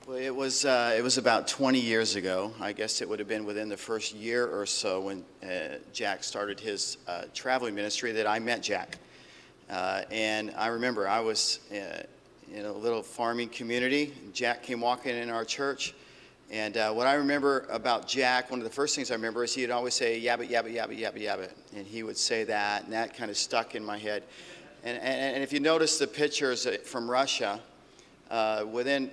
Well, it was about 20 years ago. I guess it would have been within the first year or so when Jack started his traveling ministry that I met Jack. And I remember I was in a little farming community. Jack came walking in our church. And what I remember about Jack, one of the first things I remember is he'd always say, yabba, yabba, yabba, yabba, yabba. And he would say that, and that kind of stuck in my head. And if you notice the pictures from Russia, within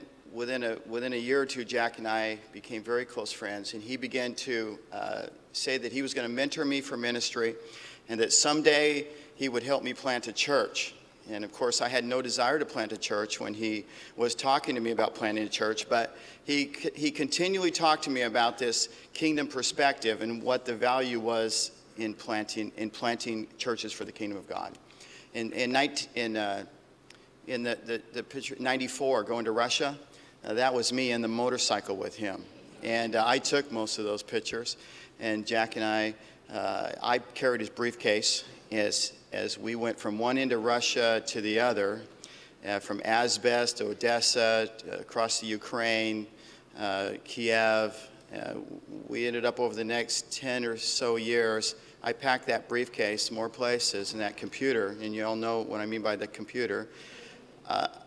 a year or two, Jack and I became very close friends, and he began to say that he was going to mentor me for ministry, and that someday he would help me plant a church. And of course, I had no desire to plant a church when he was talking to me about planting a church, but he continually talked to me about this kingdom perspective and what the value was in planting churches for the kingdom of God. In the picture 94, going to Russia, that was me in the motorcycle with him. And I took most of those pictures. And Jack and I carried his briefcase as we went from one end of Russia to the other, from Asbest to Odessa, across the Ukraine, Kiev. We ended up over the next 10 or so years. I packed that briefcase more places and that computer, and you all know what I mean by the computer.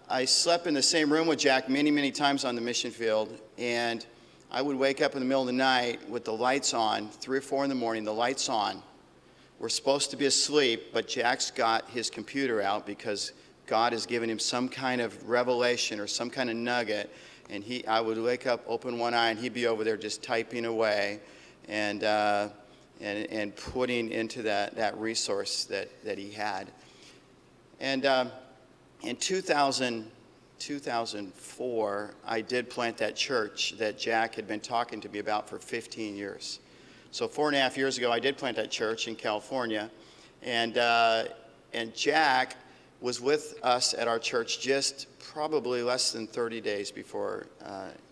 I slept in the same room with Jack many, many times on the mission field, and I would wake up in the middle of the night with the lights on, 3 or 4 in the morning, the lights on. We're supposed to be asleep, but Jack's got his computer out because God has given him some kind of revelation or some kind of nugget, and I would wake up, open one eye, and he'd be over there just typing away and putting into that resource that he had. And in 2004, I did plant that church that Jack had been talking to me about for 15 years. So 4.5 years ago, I did plant that church in California, and Jack was with us at our church just probably less than 30 days before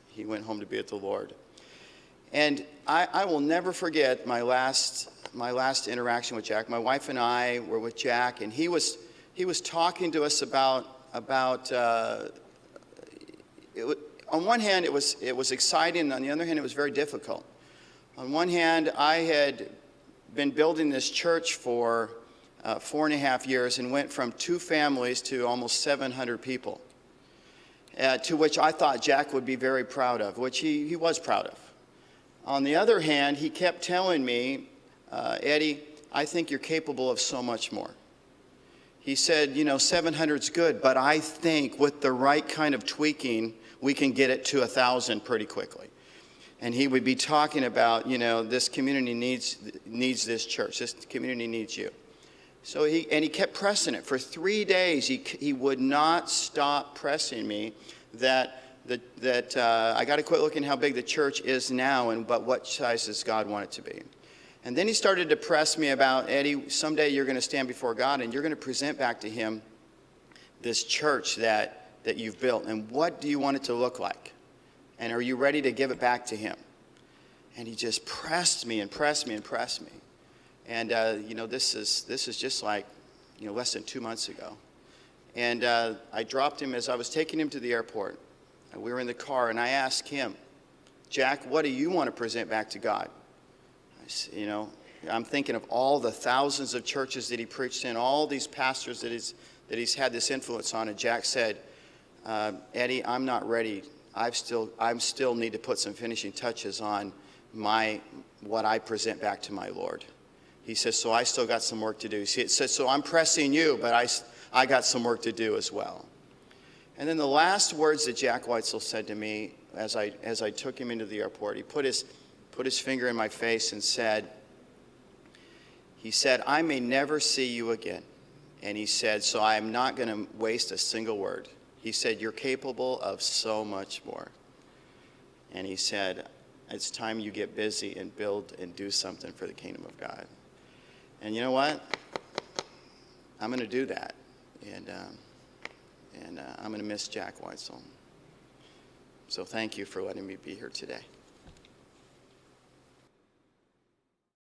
he went home to be with the Lord. And I will never forget my last interaction with Jack. My wife and I were with Jack, and he was talking to us about on one hand it was exciting, and on the other hand it was very difficult. On one hand, I had been building this church for 4.5 years and went from 2 families to almost 700 people, to which I thought Jack would be very proud of, which he was proud of. On the other hand, he kept telling me, Eddie, I think you're capable of so much more. He said, 700's good, but I think with the right kind of tweaking, we can get it to 1,000 pretty quickly. And he would be talking about, this community needs this church. This community needs you. So he kept pressing it. For 3 days, he would not stop pressing me that I got to quit looking how big the church is now, but what size does God want it to be? And then he started to press me about, Eddie, someday you're going to stand before God and you're going to present back to him this church that you've built. And what do you want it to look like? And are you ready to give it back to him? And he just pressed me and pressed me and pressed me. And, this is just like, less than 2 months ago. And I dropped him as I was taking him to the airport. We were in the car, and I asked him, Jack, what do you want to present back to God? I'm thinking of all the thousands of churches that he preached in, all these pastors that he's had this influence on. And Jack said, Eddie, I'm not ready. I still need to put some finishing touches on what I present back to my Lord. He says, so I still got some work to do. He says, so I'm pressing you, but I got some work to do as well. And then the last words that Jack Whitesell said to me as I took him into the airport, he put his finger in my face and said, I may never see you again. And he said, so I am not going to waste a single word. He said, you're capable of so much more. And he said, it's time you get busy and build and do something for the kingdom of God. And you know what? I'm going to do that. And I'm going to miss Jack Whitesell. So thank you for letting me be here today.